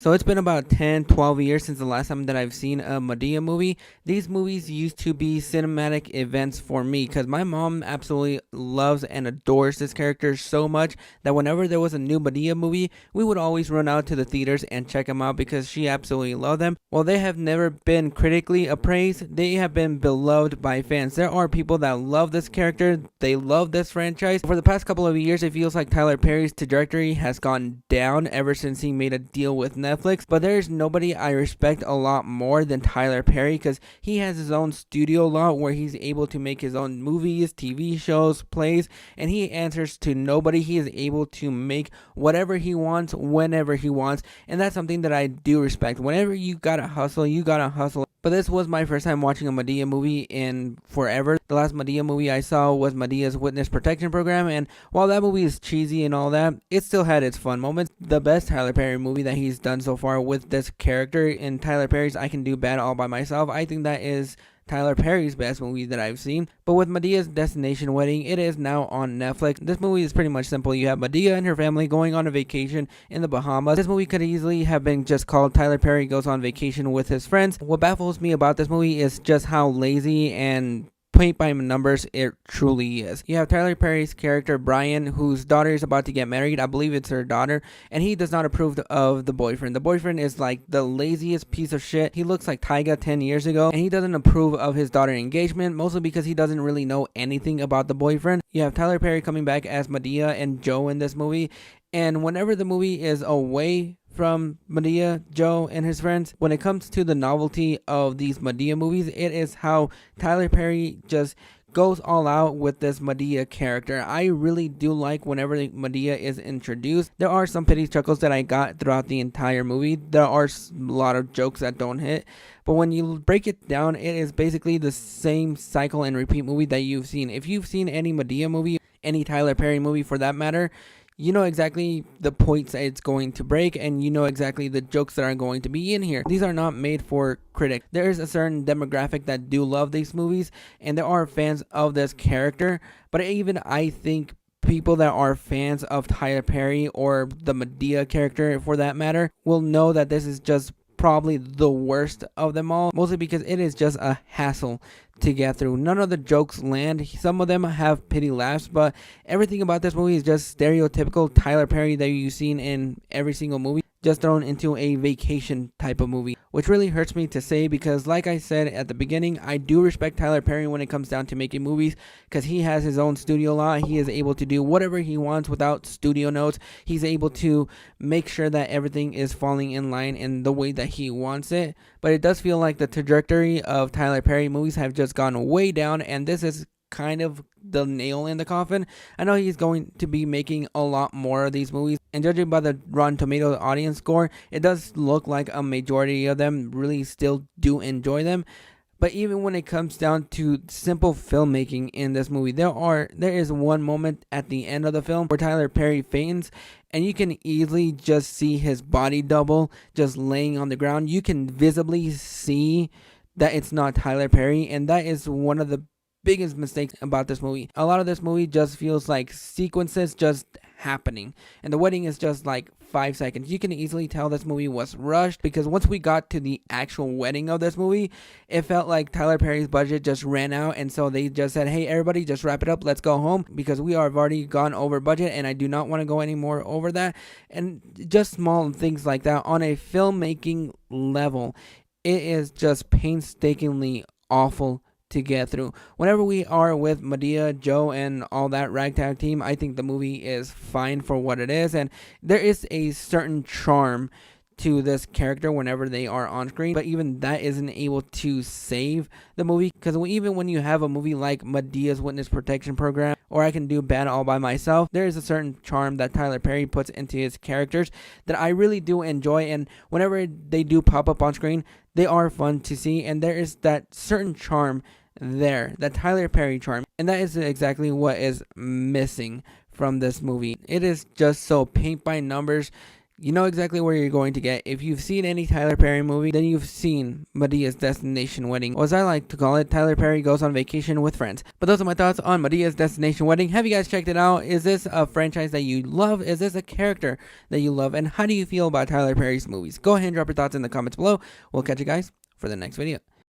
So it's been about 10, 12 years since the last time that I've seen a Madea movie. These movies used to be cinematic events for me because my mom absolutely loves and adores this character so much that whenever there was a new Madea movie, we would always run out to the theaters and check them out because she absolutely loved them. While they have never been critically appraised, they have been beloved by fans. There are people that love this character, they love this franchise. For the past couple of years, it feels like Tyler Perry's trajectory has gone down ever since he made a deal with Netflix, but there's nobody I respect a lot more than Tyler Perry because he has his own studio lot where he's able to make his own movies, TV shows, plays, and he answers to nobody. He is able to make whatever he wants, whenever he wants, and that's something that I do respect. Whenever you gotta hustle, you gotta hustle. But this was my first time watching a Madea movie in forever. The last Madea movie I saw was Madea's Witness Protection Program, and while that movie is cheesy and all that, it still had its fun moments. The best Tyler Perry movie that he's done so far with this character in Tyler Perry's I Can Do Bad All By Myself, I think that is Tyler Perry's best movie that I've seen. But with Madea's Destination Wedding, it is now on Netflix. This movie is pretty much simple. You have Madea and her family going on a vacation in the Bahamas. This movie could easily have been just called Tyler Perry Goes on Vacation with His Friends. What baffles me about this movie is just how lazy and paint by numbers it truly is. You have Tyler Perry's character Brian, whose daughter is about to get married. I believe it's her daughter, and he does not approve of the boyfriend. The boyfriend is like the laziest piece of shit. He looks like Tyga 10 years ago, and he doesn't approve of his daughter engagement, mostly because he doesn't really know anything about the boyfriend. You have Tyler Perry coming back as Madea and Joe in this movie, and whenever the movie is away from Madea, Joe, and his friends, when it comes to the novelty of these Madea movies, it is how Tyler Perry just goes all out with this Madea character. I really do like whenever Madea is introduced. There are some pity chuckles that I got throughout the entire movie. There are a lot of jokes that don't hit, but when you break it down, it is basically the same cycle and repeat movie that you've seen. If you've seen any Madea movie, any Tyler Perry movie for that matter, you know exactly the points that it's going to break, and you know exactly the jokes that are going to be in here. These are not made for critics. There is a certain demographic that do love these movies, and there are fans of this character, but even I think people that are fans of Tyler Perry or the Madea character for that matter will know that this is just probably the worst of them all, mostly because it is just a hassle to get through. None of the jokes land. Some of them have pity laughs, but everything about this movie is just stereotypical Tyler Perry that you've seen in every single movie, just thrown into a vacation type of movie, which really hurts me to say because like I said at the beginning, I do respect Tyler Perry when it comes down to making movies because he has his own studio lot. He is able to do whatever he wants without studio notes. He's able to make sure that everything is falling in line in the way that he wants it, but it does feel like the trajectory of Tyler Perry movies have just gone way down, and this is kind of the nail in the coffin. I know he's going to be making a lot more of these movies, and judging by the Rotten Tomatoes audience score, it does look like a majority of them really still do enjoy them. But even when it comes down to simple filmmaking in this movie, there is one moment at the end of the film where Tyler Perry faints, and you can easily just see his body double just laying on the ground. You can visibly see that it's not Tyler Perry, and that is one of the biggest mistakes about this movie. A lot of this movie just feels like sequences just happening, and the wedding is just like 5 seconds. You can easily tell this movie was rushed because once we got to the actual wedding of this movie, it felt like Tyler Perry's budget just ran out, and so they just said, hey everybody, just wrap it up, let's go home because we have already gone over budget and I do not want to go any more over that. And just small things like that on a filmmaking level, it is just painstakingly awful to get through. Whenever we are with Madea, Joe, and all that ragtag team, I think the movie is fine for what it is, and there is a certain charm to this character whenever they are on screen, but even that isn't able to save the movie because even when you have a movie like Madea's Witness Protection Program or I Can Do Bad All By Myself, there is a certain charm that Tyler Perry puts into his characters that I really do enjoy, and whenever they do pop up on screen, they are fun to see, and there is that certain charm there, that Tyler Perry charm, and that is exactly what is missing from this movie. It is just so paint by numbers, You know exactly where you're going to get. If you've seen any Tyler Perry movie, then you've seen Medea's Destination Wedding, or as I like to call it, Tyler Perry Goes on Vacation with Friends. But those are my thoughts on Medea's Destination Wedding. Have you guys checked it out? Is this a franchise that you love? Is this a character that you love? And how do you feel about Tyler Perry's movies? Go ahead and drop your thoughts in the comments below. We'll catch you guys for the next video.